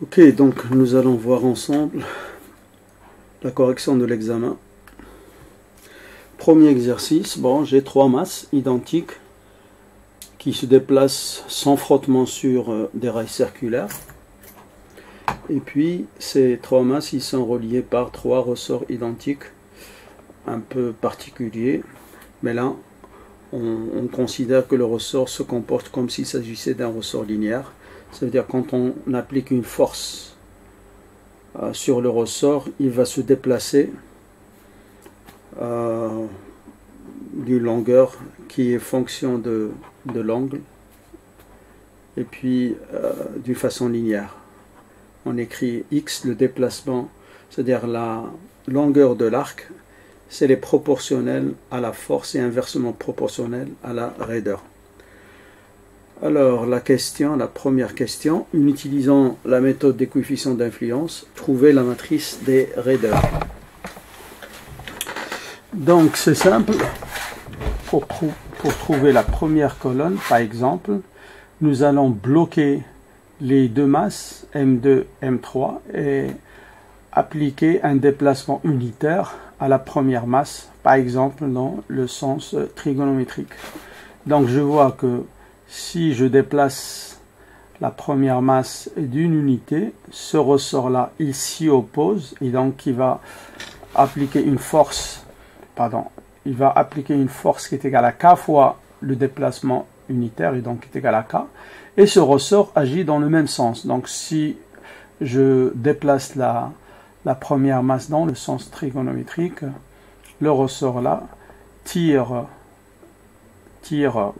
Ok, donc nous allons voir ensemble la correction de l'examen. Premier exercice, bon, j'ai trois masses identiques qui se déplacent sans frottement sur des rails circulaires. Et puis ces trois masses, ils sont reliés par trois ressorts identiques un peu particuliers. Mais là, on considère que le ressort se comporte comme s'il s'agissait d'un ressort linéaire. Ça veut dire quand on applique une force sur le ressort, il va se déplacer d'une longueur qui est fonction de l'angle et puis d'une façon linéaire. On écrit x, le déplacement, c'est-à-dire la longueur de l'arc, c'est proportionnel à la force et inversement proportionnel à la raideur. Alors la première question, en utilisant la méthode des coefficients d'influence, trouver la matrice des raideurs. Donc c'est simple, pour trouver la première colonne, par exemple, nous allons bloquer les deux masses M2, M3 et appliquer un déplacement unitaire à la première masse, par exemple dans le sens trigonométrique. Donc je vois que si je déplace la première masse d'une unité, ce ressort-là, il s'y oppose et donc il va appliquer une force, il va appliquer une force qui est égale à K fois le déplacement unitaire et donc qui est égal à K. Et ce ressort agit dans le même sens. Donc si je déplace la première masse dans le sens trigonométrique, le ressort là tire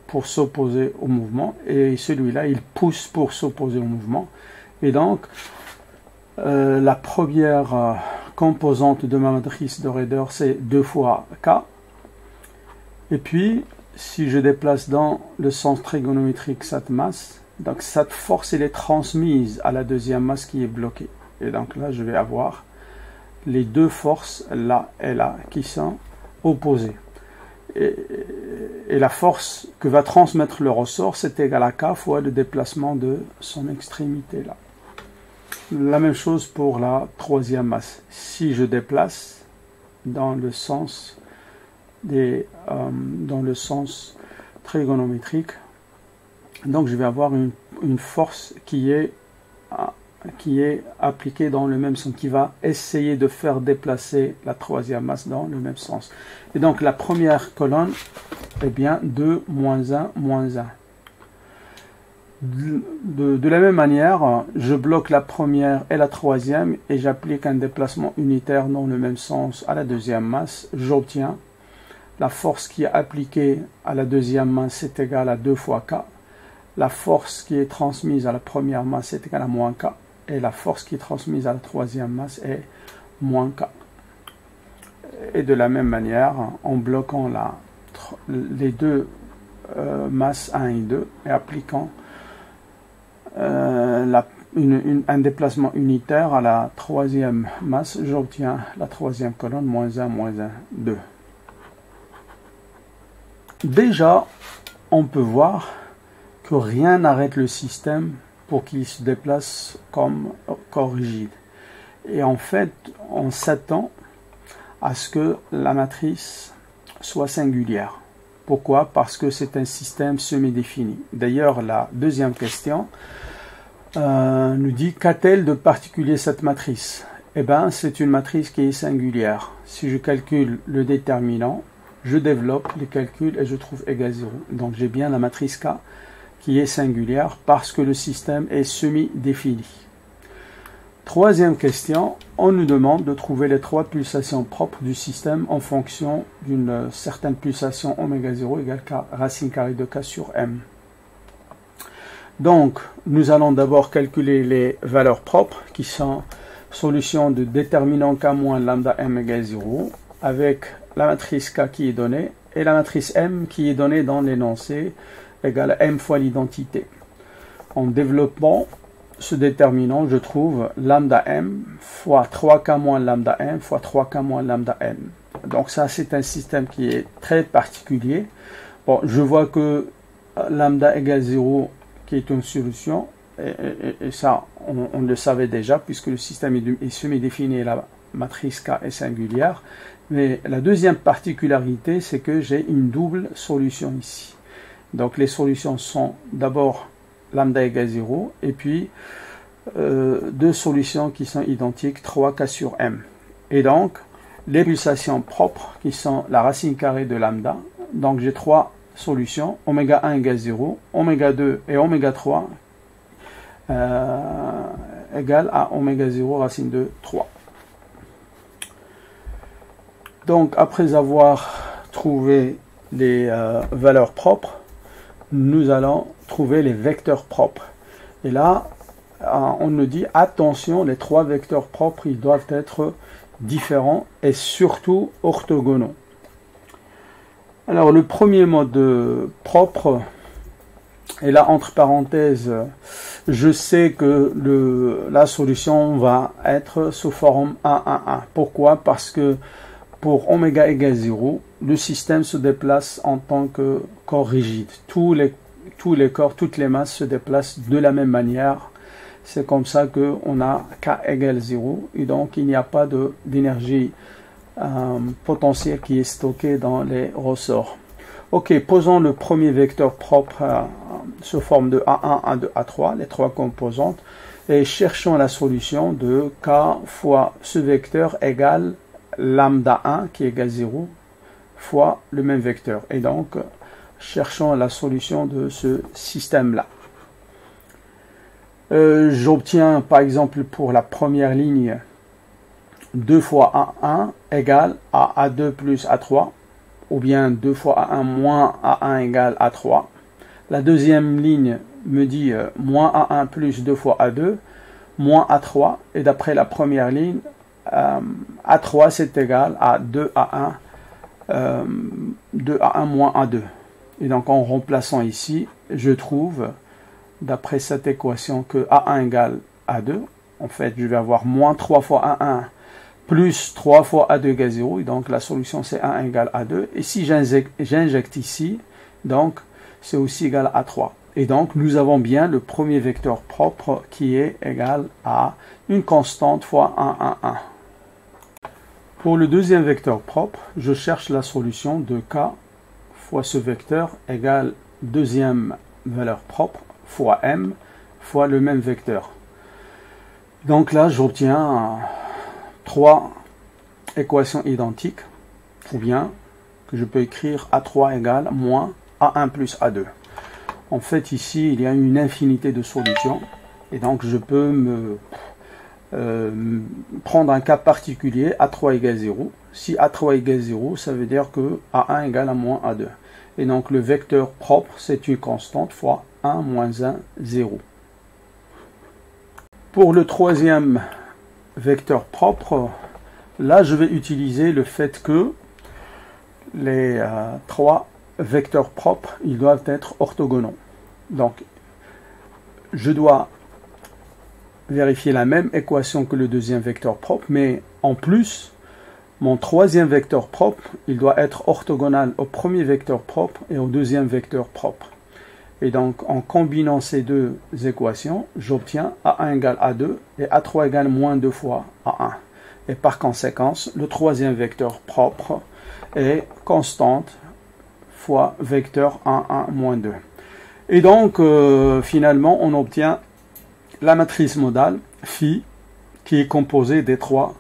pour s'opposer au mouvement et celui-là il pousse pour s'opposer au mouvement. Et donc la première composante de ma matrice de raideur c'est 2 fois K. Et puis si je déplace dans le sens trigonométrique cette masse, donc cette force elle est transmise à la deuxième masse qui est bloquée. Et donc là je vais avoir les deux forces là et là qui sont opposées. Et la force que va transmettre le ressort, c'est égal à K fois le déplacement de son extrémité là. La même chose pour la troisième masse. Si je déplace dans le sens trigonométrique, donc je vais avoir une force qui est appliquée dans le même sens, qui va essayer de faire déplacer la troisième masse dans le même sens. Et donc la première colonne, eh bien 2, moins 1, moins 1. De la même manière, je bloque la première et la troisième et j'applique un déplacement unitaire dans le même sens à la deuxième masse. J'obtiens la force qui est appliquée à la deuxième masse est égale à 2 fois K. La force qui est transmise à la première masse est égale à moins K. Et la force qui est transmise à la troisième masse est moins K. Et de la même manière, en bloquant les deux masses 1 et 2 et appliquant un déplacement unitaire à la troisième masse, j'obtiens la troisième colonne, moins 1, moins 1, 2. Déjà, on peut voir que rien n'arrête le système pour qu'il se déplace comme corps rigide. Et en fait, on s'attend à ce que la matrice soit singulière. Pourquoi? Parce que c'est un système semi-défini. D'ailleurs, la deuxième question nous dit qu'a-t-elle de particulier cette matrice? Eh bien, c'est une matrice qui est singulière. Si je calcule le déterminant, je développe les calculs et je trouve égal 0. Donc j'ai bien la matrice K qui est singulière parce que le système est semi-défini. Troisième question, on nous demande de trouver les trois pulsations propres du système en fonction d'une certaine pulsation oméga 0 égale K, racine carrée de K sur M. Donc, nous allons d'abord calculer les valeurs propres qui sont solution de déterminant K moins lambda M égale 0 avec la matrice K qui est donnée et la matrice M qui est donnée dans l'énoncé égale M fois l'identité. En développant ce déterminant, je trouve lambda M fois 3K moins lambda M fois 3K moins lambda M. Donc ça, c'est un système qui est très particulier. Bon, je vois que lambda égale 0 qui est une solution et ça, on le savait déjà, puisque le système est semi-défini et la matrice K est singulière. Mais la deuxième particularité, c'est que j'ai une double solution ici. Donc les solutions sont d'abord lambda égale 0, et puis deux solutions qui sont identiques, 3K sur M. Et donc, les pulsations propres, qui sont la racine carrée de lambda. Donc j'ai trois solutions, oméga 1 égale 0, oméga 2 et oméga 3 égale à oméga 0 racine de 3. Donc après avoir trouvé les valeurs propres, nous allons trouver les vecteurs propres. Et là, on nous dit, attention, les trois vecteurs propres, ils doivent être différents et surtout orthogonaux. Alors le premier mode propre, et là entre parenthèses, je sais que la solution va être sous forme 1, 1, 1. Pourquoi? Parce que pour oméga égale 0, le système se déplace en tant que corps rigide. Tous les corps, toutes les masses se déplacent de la même manière. C'est comme ça qu'on a K égale 0 et donc il n'y a pas d'énergie potentielle qui est stockée dans les ressorts. Ok, posons le premier vecteur propre sous forme de A1, A2, A3, les trois composantes, et cherchons la solution de K fois ce vecteur égale lambda 1 qui égale 0 fois le même vecteur. Et donc, cherchons la solution de ce système-là. J'obtiens par exemple pour la première ligne 2 fois A1 égale à A2 plus A3, ou bien 2 fois A1 moins A1 égale A3. La deuxième ligne me dit moins A1 plus 2 fois A2 moins A3, et d'après la première ligne, A3 c'est égal à 2A1 moins A2. Et donc en remplaçant ici, je trouve, d'après cette équation, que A1 égale A2. En fait, je vais avoir moins 3 fois A1 plus 3 fois A2 égale 0. Et donc la solution c'est A1 égale A2. Et si j'injecte ici, donc c'est aussi égal à A3. Et donc nous avons bien le premier vecteur propre qui est égal à une constante fois 1, 1, 1. Pour le deuxième vecteur propre, je cherche la solution de K fois ce vecteur égale deuxième valeur propre fois M fois le même vecteur. Donc là, j'obtiens trois équations identiques, ou bien que je peux écrire A3 égale moins A1 plus A2. En fait, ici, il y a une infinité de solutions, et donc je peux prendre un cas particulier, A3 égale 0. Si A3 égale 0, ça veut dire que A1 égale à moins A2. Et donc le vecteur propre, c'est une constante fois 1 moins 1, 0. Pour le troisième vecteur propre, là je vais utiliser le fait que les trois vecteurs propres, ils doivent être orthogonaux. Donc je dois vérifier la même équation que le deuxième vecteur propre, mais en plus, mon troisième vecteur propre, il doit être orthogonal au premier vecteur propre et au deuxième vecteur propre. Et donc, en combinant ces deux équations, j'obtiens A1 égale A2 et A3 égale moins 2 fois A1. Et par conséquence, le troisième vecteur propre est constante fois vecteur 1, 1, moins 2. Et donc, finalement, on obtient la matrice modale phi qui est composée des trois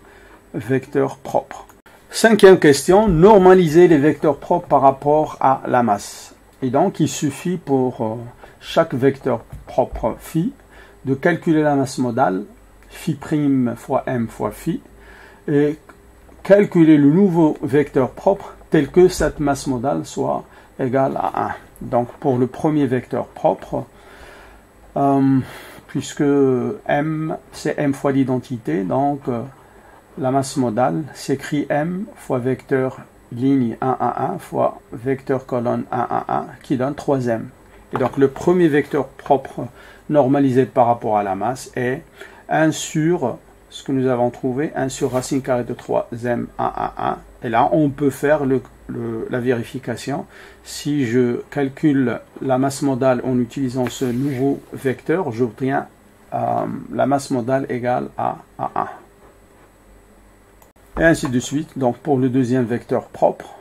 vecteurs propres. Cinquième question, normaliser les vecteurs propres par rapport à la masse. Et donc, il suffit pour chaque vecteur propre phi de calculer la masse modale, phi prime fois m fois phi, et calculer le nouveau vecteur propre tel que cette masse modale soit égale à 1. Donc, pour le premier vecteur propre, puisque m, c'est m fois l'identité, donc la masse modale s'écrit m fois vecteur ligne 1, 1, 1 fois vecteur colonne 1, 1, 1 qui donne 3m. Et donc le premier vecteur propre normalisé par rapport à la masse est 1 sur ce que nous avons trouvé, 1 sur racine carrée de 3m 1, 1, 1 Et là, on peut faire la vérification. Si je calcule la masse modale en utilisant ce nouveau vecteur, j'obtiens la masse modale égale à 1. Et ainsi de suite. Donc pour le deuxième vecteur propre,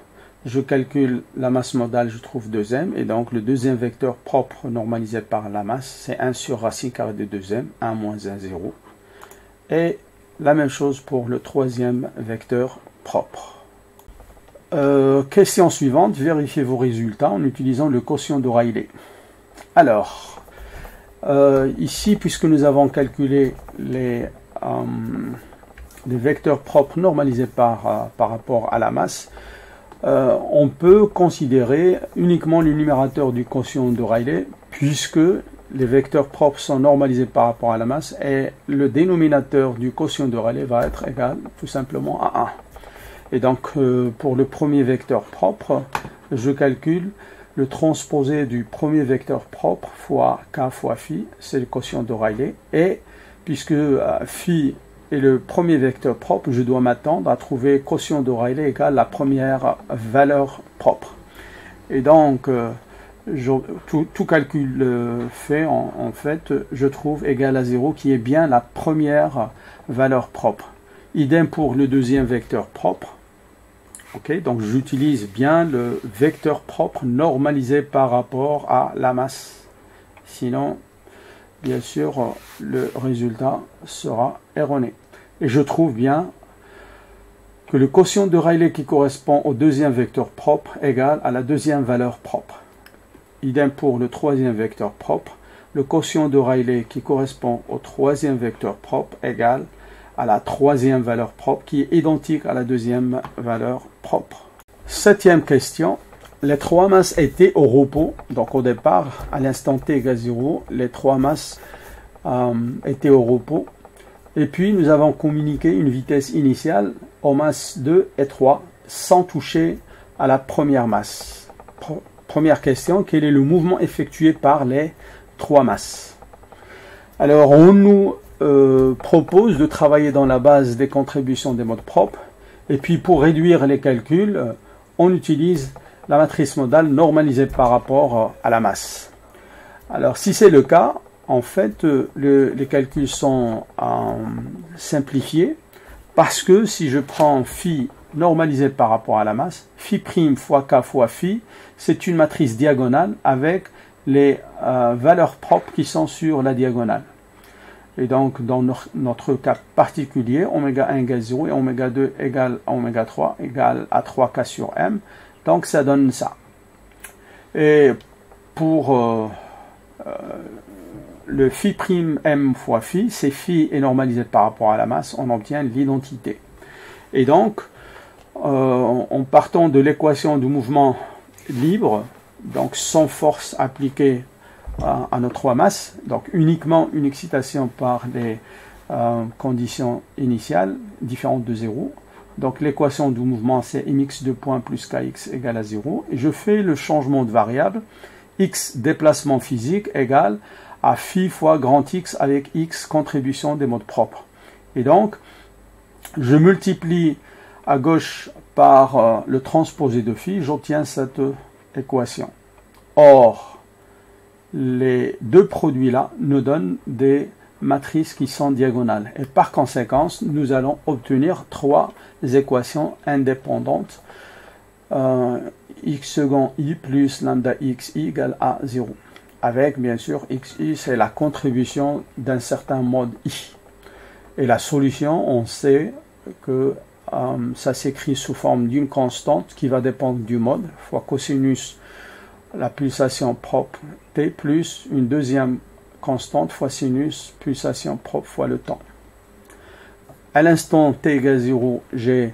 je calcule la masse modale, je trouve 2m. Et donc le deuxième vecteur propre normalisé par la masse, c'est 1 sur racine carrée de 2m, 1 moins 1, 0. Et la même chose pour le troisième vecteur propre. Question suivante, vérifiez vos résultats en utilisant le quotient de Rayleigh. Alors, ici, puisque nous avons calculé les vecteurs propres normalisés par rapport à la masse, on peut considérer uniquement le numérateur du quotient de Rayleigh, puisque les vecteurs propres sont normalisés par rapport à la masse, et le dénominateur du quotient de Rayleigh va être égal tout simplement à 1. Et donc, pour le premier vecteur propre, je calcule le transposé du premier vecteur propre fois k fois phi, c'est le quotient de Rayleigh. Et puisque phi est le premier vecteur propre, je dois m'attendre à trouver quotient de Rayleigh égale la première valeur propre. Et donc, tout calcul fait, en fait, je trouve égal à 0, qui est bien la première valeur propre. Idem pour le deuxième vecteur propre. Ok, donc j'utilise bien le vecteur propre normalisé par rapport à la masse. Sinon, bien sûr, le résultat sera erroné. Et je trouve bien que le quotient de Rayleigh qui correspond au deuxième vecteur propre égale à la deuxième valeur propre. Idem pour le troisième vecteur propre. Le quotient de Rayleigh qui correspond au troisième vecteur propre égale à la troisième valeur propre qui est identique à la deuxième valeur propre. Septième question. Les trois masses étaient au repos. Donc au départ, à l'instant t égale 0, les trois masses étaient au repos. Et puis nous avons communiqué une vitesse initiale aux masses 2 et 3 sans toucher à la première masse. Première question, quel est le mouvement effectué par les trois masses? Alors on nous propose de travailler dans la base des contributions des modes propres, et puis pour réduire les calculs, on utilise la matrice modale normalisée par rapport à la masse. Alors si c'est le cas, en fait les calculs sont simplifiés, parce que si je prends phi normalisé par rapport à la masse, phi prime fois k fois phi, c'est une matrice diagonale avec les valeurs propres qui sont sur la diagonale. Et donc, dans notre cas particulier, oméga 1 égale 0 et oméga 2 égale à oméga 3 égale à 3k sur m. Donc, ça donne ça. Et pour le phi prime m fois phi, c'est phi est normalisé par rapport à la masse, on obtient l'identité. Et donc, en partant de l'équation du mouvement libre, donc sans force appliquée à nos trois masses, donc uniquement une excitation par les conditions initiales différentes de 0. Donc l'équation du mouvement c'est mx2 points plus kx égale à 0. Et je fais le changement de variable, x déplacement physique égale à phi fois grand X avec x contribution des modes propres. Et donc, je multiplie à gauche par le transposé de phi, j'obtiens cette équation. Or, les deux produits-là nous donnent des matrices qui sont diagonales. Et par conséquent, nous allons obtenir trois équations indépendantes. X second i plus lambda xi égale à 0. Avec, bien sûr, xi, c'est la contribution d'un certain mode i. Et la solution, on sait que ça s'écrit sous forme d'une constante qui va dépendre du mode, fois cosinus la pulsation propre t plus une deuxième constante fois sinus pulsation propre fois le temps. À l'instant t égale 0, j'ai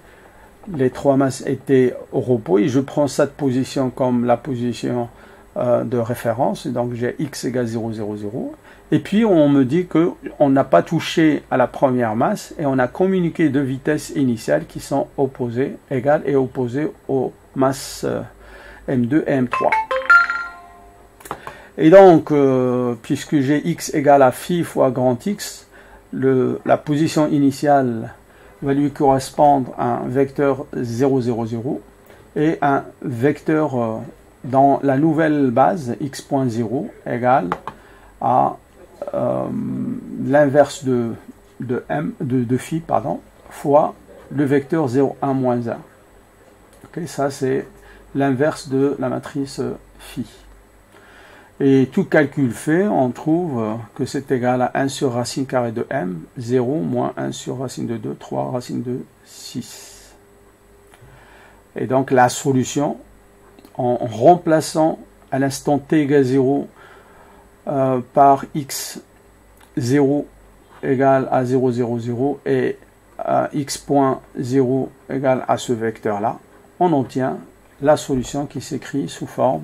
les trois masses étaient au repos et je prends cette position comme la position de référence. Et donc j'ai x égale 0, 0, 0. Et puis on me dit qu'on n'a pas touché à la première masse et on a communiqué deux vitesses initiales qui sont opposées, égales et opposées aux masses m2 et m3. Et donc, puisque j'ai x égale à phi fois grand X, la position initiale va lui correspondre un vecteur 0, 0, 0 et un vecteur dans la nouvelle base x.0 égale à l'inverse de phi fois le vecteur 0, 1, moins 1. Okay, ça c'est l'inverse de la matrice phi. Et tout calcul fait, on trouve que c'est égal à 1 sur racine carrée de m, 0 moins 1 sur racine de 2, 3 racine de 6. Et donc la solution, en remplaçant à l'instant t égale 0 par x 0 égale à 0, 0, 0 et x.0 égale à ce vecteur-là, on obtient la solution qui s'écrit sous forme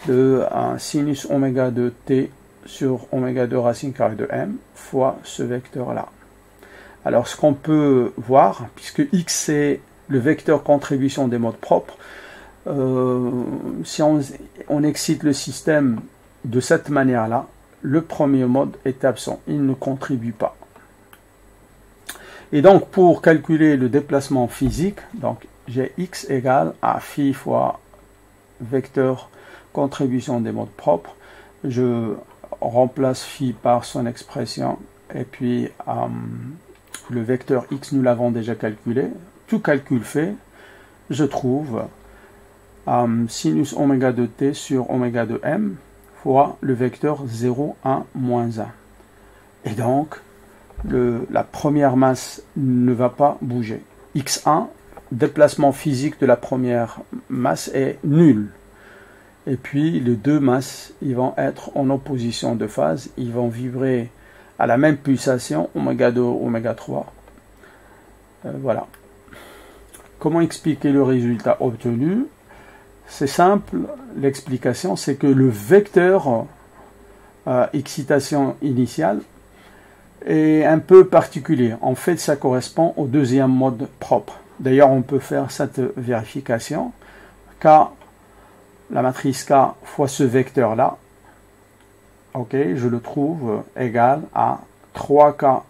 de sinus oméga de t sur oméga de racine carrée de m fois ce vecteur-là. Alors ce qu'on peut voir, puisque x c'est le vecteur contribution des modes propres, si on excite le système de cette manière-là, le premier mode est absent, il ne contribue pas. Et donc pour calculer le déplacement physique, donc j'ai x égale à phi fois vecteur contribution des modes propres, je remplace phi par son expression et puis le vecteur x nous l'avons déjà calculé. Tout calcul fait, je trouve sinus oméga de t sur oméga de m fois le vecteur 0, 1, moins 1. Et donc la première masse ne va pas bouger. x1, déplacement physique de la première masse est nul. Et puis les deux masses, ils vont être en opposition de phase, ils vont vibrer à la même pulsation, oméga 2, oméga 3. Voilà. Comment expliquer le résultat obtenu? C'est simple, l'explication c'est que le vecteur excitation initiale est un peu particulier. En fait, ça correspond au deuxième mode propre. D'ailleurs, on peut faire cette vérification. K, la matrice K fois ce vecteur-là, ok, je le trouve égal à 3K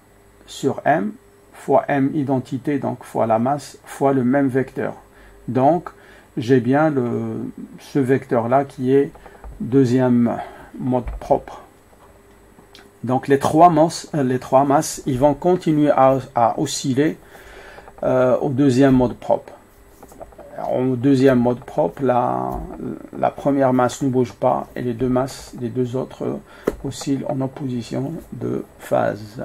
sur M fois M identité, donc fois la masse, fois le même vecteur. Donc, j'ai bien ce vecteur-là qui est deuxième mode propre. Donc les trois masses, ils vont continuer à osciller au deuxième mode propre. Au deuxième mode propre, la première masse ne bouge pas et les deux autres oscillent en opposition de phase.